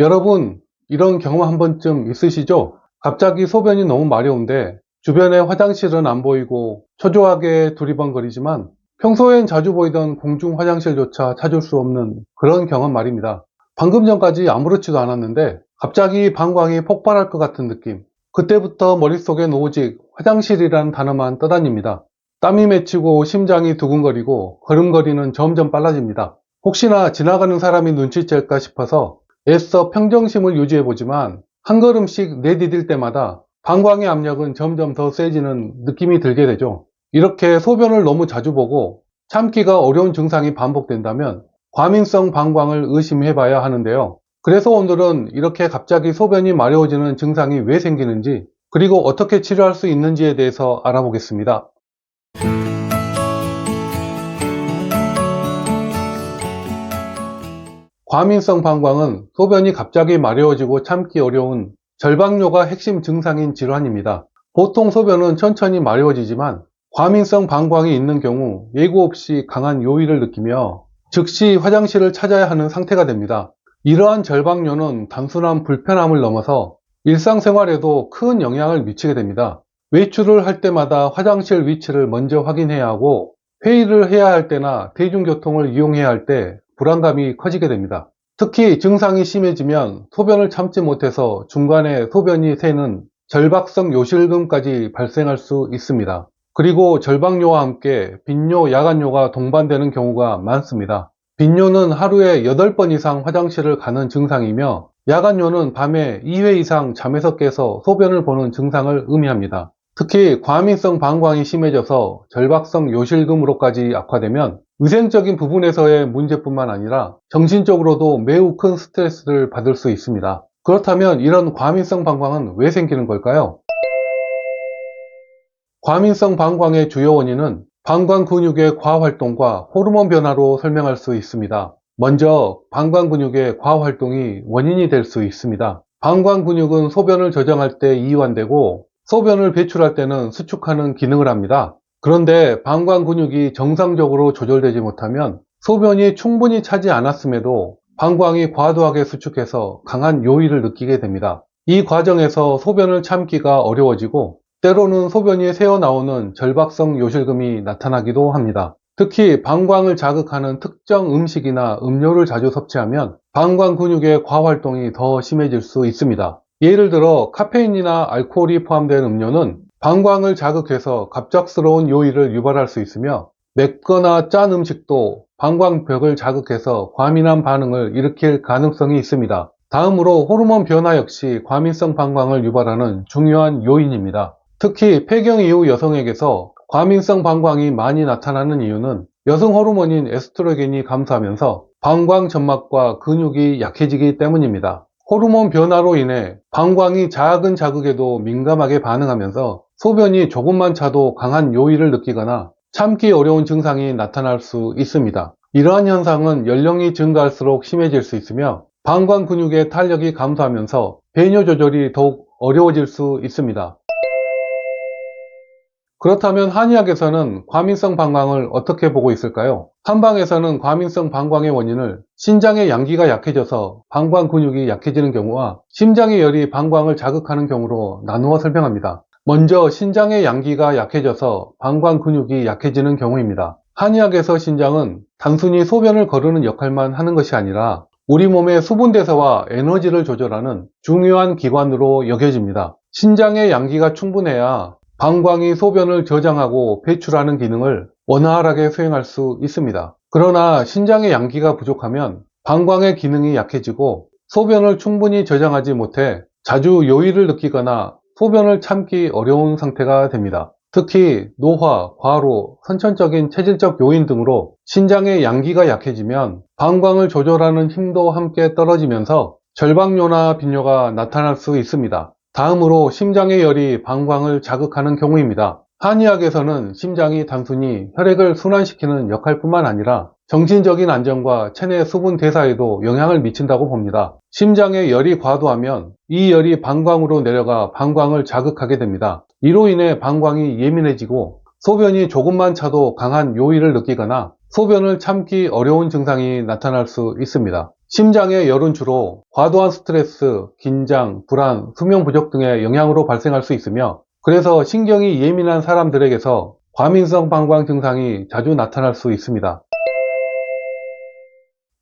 여러분, 이런 경험 한 번쯤 있으시죠? 갑자기 소변이 너무 마려운데 주변에 화장실은 안 보이고 초조하게 두리번거리지만 평소엔 자주 보이던 공중 화장실조차 찾을 수 없는 그런 경험 말입니다. 방금 전까지 아무렇지도 않았는데 갑자기 방광이 폭발할 것 같은 느낌. 그때부터 머릿속엔 오직 화장실이란 단어만 떠다닙니다. 땀이 맺히고 심장이 두근거리고 걸음걸이는 점점 빨라집니다. 혹시나 지나가는 사람이 눈치챌까 싶어서 애써 평정심을 유지해보지만 한 걸음씩 내디딜 때마다 방광의 압력은 점점 더 세지는 느낌이 들게 되죠. 이렇게 소변을 너무 자주 보고 참기가 어려운 증상이 반복된다면 과민성 방광을 의심해봐야 하는데요. 그래서 오늘은 이렇게 갑자기 소변이 마려워지는 증상이 왜 생기는지, 그리고 어떻게 치료할 수 있는지에 대해서 알아보겠습니다. 과민성 방광은 소변이 갑자기 마려워지고 참기 어려운 절박뇨가 핵심 증상인 질환입니다. 보통 소변은 천천히 마려워지지만 과민성 방광이 있는 경우 예고 없이 강한 요의를 느끼며 즉시 화장실을 찾아야 하는 상태가 됩니다. 이러한 절박뇨는 단순한 불편함을 넘어서 일상생활에도 큰 영향을 미치게 됩니다. 외출을 할 때마다 화장실 위치를 먼저 확인해야 하고, 회의를 해야 할 때나 대중교통을 이용해야 할 때 불안감이 커지게 됩니다. 특히 증상이 심해지면 소변을 참지 못해서 중간에 소변이 새는 절박성 요실금까지 발생할 수 있습니다. 그리고 절박뇨와 함께 빈뇨, 야간뇨가 동반되는 경우가 많습니다. 빈뇨는 하루에 8번 이상 화장실을 가는 증상이며, 야간뇨는 밤에 2회 이상 잠에서 깨서 소변을 보는 증상을 의미합니다. 특히 과민성 방광이 심해져서 절박성 요실금으로까지 악화되면 위생적인 부분에서의 문제뿐만 아니라 정신적으로도 매우 큰 스트레스를 받을 수 있습니다. 그렇다면 이런 과민성 방광은 왜 생기는 걸까요? 과민성 방광의 주요 원인은 방광 근육의 과활동과 호르몬 변화로 설명할 수 있습니다. 먼저 방광 근육의 과활동이 원인이 될 수 있습니다. 방광 근육은 소변을 저장할 때 이완되고 소변을 배출할 때는 수축하는 기능을 합니다. 그런데 방광 근육이 정상적으로 조절되지 못하면 소변이 충분히 차지 않았음에도 방광이 과도하게 수축해서 강한 요의를 느끼게 됩니다. 이 과정에서 소변을 참기가 어려워지고 때로는 소변이 새어나오는 절박성 요실금이 나타나기도 합니다. 특히 방광을 자극하는 특정 음식이나 음료를 자주 섭취하면 방광 근육의 과활동이 더 심해질 수 있습니다. 예를 들어 카페인이나 알코올이 포함된 음료는 방광을 자극해서 갑작스러운 요의를 유발할 수 있으며, 맵거나 짠 음식도 방광벽을 자극해서 과민한 반응을 일으킬 가능성이 있습니다. 다음으로 호르몬 변화 역시 과민성 방광을 유발하는 중요한 요인입니다. 특히 폐경 이후 여성에게서 과민성 방광이 많이 나타나는 이유는 여성 호르몬인 에스트로겐이 감소하면서 방광 점막과 근육이 약해지기 때문입니다. 호르몬 변화로 인해 방광이 작은 자극에도 민감하게 반응하면서 소변이 조금만 차도 강한 요의를 느끼거나 참기 어려운 증상이 나타날 수 있습니다. 이러한 현상은 연령이 증가할수록 심해질 수 있으며 방광 근육의 탄력이 감소하면서 배뇨 조절이 더욱 어려워질 수 있습니다. 그렇다면 한의학에서는 과민성 방광을 어떻게 보고 있을까요? 한방에서는 과민성 방광의 원인을 신장의 양기가 약해져서 방광 근육이 약해지는 경우와 심장의 열이 방광을 자극하는 경우로 나누어 설명합니다. 먼저 신장의 양기가 약해져서 방광 근육이 약해지는 경우입니다. 한의학에서 신장은 단순히 소변을 거르는 역할만 하는 것이 아니라 우리 몸의 수분 대사와 에너지를 조절하는 중요한 기관으로 여겨집니다. 신장의 양기가 충분해야 방광이 소변을 저장하고 배출하는 기능을 원활하게 수행할 수 있습니다. 그러나 신장의 양기가 부족하면 방광의 기능이 약해지고 소변을 충분히 저장하지 못해 자주 요의를 느끼거나 소변을 참기 어려운 상태가 됩니다. 특히 노화, 과로, 선천적인 체질적 요인 등으로 신장의 양기가 약해지면 방광을 조절하는 힘도 함께 떨어지면서 절박뇨나 빈뇨가 나타날 수 있습니다. 다음으로 심장의 열이 방광을 자극하는 경우입니다. 한의학에서는 심장이 단순히 혈액을 순환시키는 역할뿐만 아니라 정신적인 안정과 체내 수분 대사에도 영향을 미친다고 봅니다. 심장의 열이 과도하면 이 열이 방광으로 내려가 방광을 자극하게 됩니다. 이로 인해 방광이 예민해지고 소변이 조금만 차도 강한 요의를 느끼거나 소변을 참기 어려운 증상이 나타날 수 있습니다. 심장의 열은 주로 과도한 스트레스, 긴장, 불안, 수면 부족 등의 영향으로 발생할 수 있으며 그래서 신경이 예민한 사람들에게서 과민성 방광 증상이 자주 나타날 수 있습니다.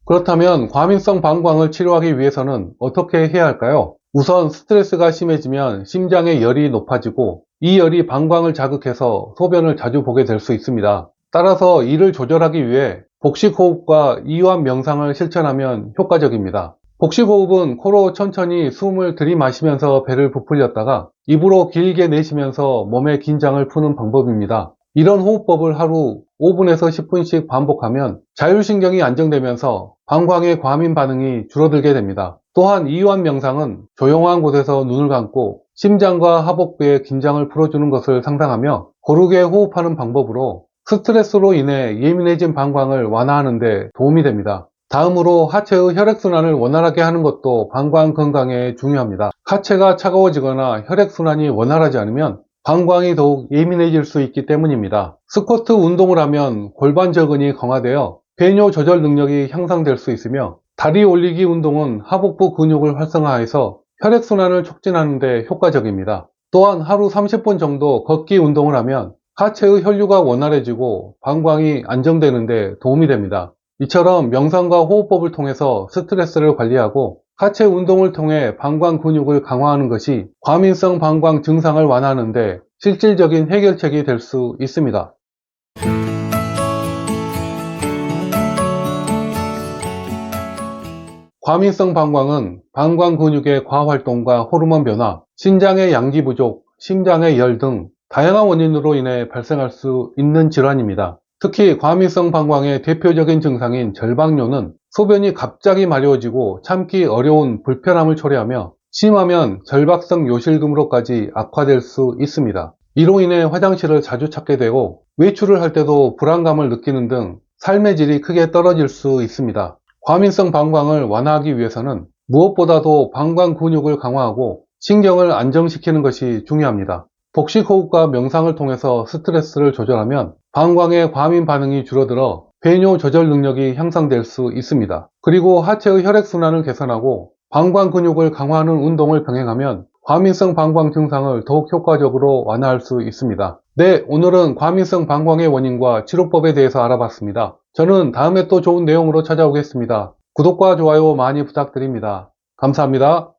그렇다면 과민성 방광을 치료하기 위해서는 어떻게 해야 할까요? 우선 스트레스가 심해지면 심장의 열이 높아지고 이 열이 방광을 자극해서 소변을 자주 보게 될 수 있습니다. 따라서 이를 조절하기 위해 복식호흡과 이완 명상을 실천하면 효과적입니다. 복식호흡은 코로 천천히 숨을 들이마시면서 배를 부풀렸다가 입으로 길게 내쉬면서 몸의 긴장을 푸는 방법입니다. 이런 호흡법을 하루 5분에서 10분씩 반복하면 자율신경이 안정되면서 방광의 과민 반응이 줄어들게 됩니다. 또한 이완 명상은 조용한 곳에서 눈을 감고 심장과 하복부의 긴장을 풀어주는 것을 상상하며 고르게 호흡하는 방법으로 스트레스로 인해 예민해진 방광을 완화하는 데 도움이 됩니다. 다음으로 하체의 혈액순환을 원활하게 하는 것도 방광 건강에 중요합니다. 하체가 차가워지거나 혈액순환이 원활하지 않으면 방광이 더욱 예민해질 수 있기 때문입니다. 스쿼트 운동을 하면 골반 저근이 강화되어 배뇨 조절 능력이 향상될 수 있으며 다리 올리기 운동은 하복부 근육을 활성화해서 혈액순환을 촉진하는 데 효과적입니다. 또한 하루 30분 정도 걷기 운동을 하면 하체의 혈류가 원활해지고 방광이 안정되는 데 도움이 됩니다. 이처럼 명상과 호흡법을 통해서 스트레스를 관리하고 하체 운동을 통해 방광 근육을 강화하는 것이 과민성 방광 증상을 완화하는 데 실질적인 해결책이 될 수 있습니다. 과민성 방광은 방광 근육의 과활동과 호르몬 변화, 신장의 양기 부족, 심장의 열 등 다양한 원인으로 인해 발생할 수 있는 질환입니다. 특히 과민성 방광의 대표적인 증상인 절박뇨는 소변이 갑자기 마려워지고 참기 어려운 불편함을 초래하며 심하면 절박성 요실금으로까지 악화될 수 있습니다. 이로 인해 화장실을 자주 찾게 되고 외출을 할 때도 불안감을 느끼는 등 삶의 질이 크게 떨어질 수 있습니다. 과민성 방광을 완화하기 위해서는 무엇보다도 방광 근육을 강화하고 신경을 안정시키는 것이 중요합니다. 복식호흡과 명상을 통해서 스트레스를 조절하면 방광의 과민 반응이 줄어들어 배뇨 조절 능력이 향상될 수 있습니다. 그리고 하체의 혈액순환을 개선하고 방광 근육을 강화하는 운동을 병행하면 과민성 방광 증상을 더욱 효과적으로 완화할 수 있습니다. 네, 오늘은 과민성 방광의 원인과 치료법에 대해서 알아봤습니다. 저는 다음에 또 좋은 내용으로 찾아오겠습니다. 구독과 좋아요 많이 부탁드립니다. 감사합니다.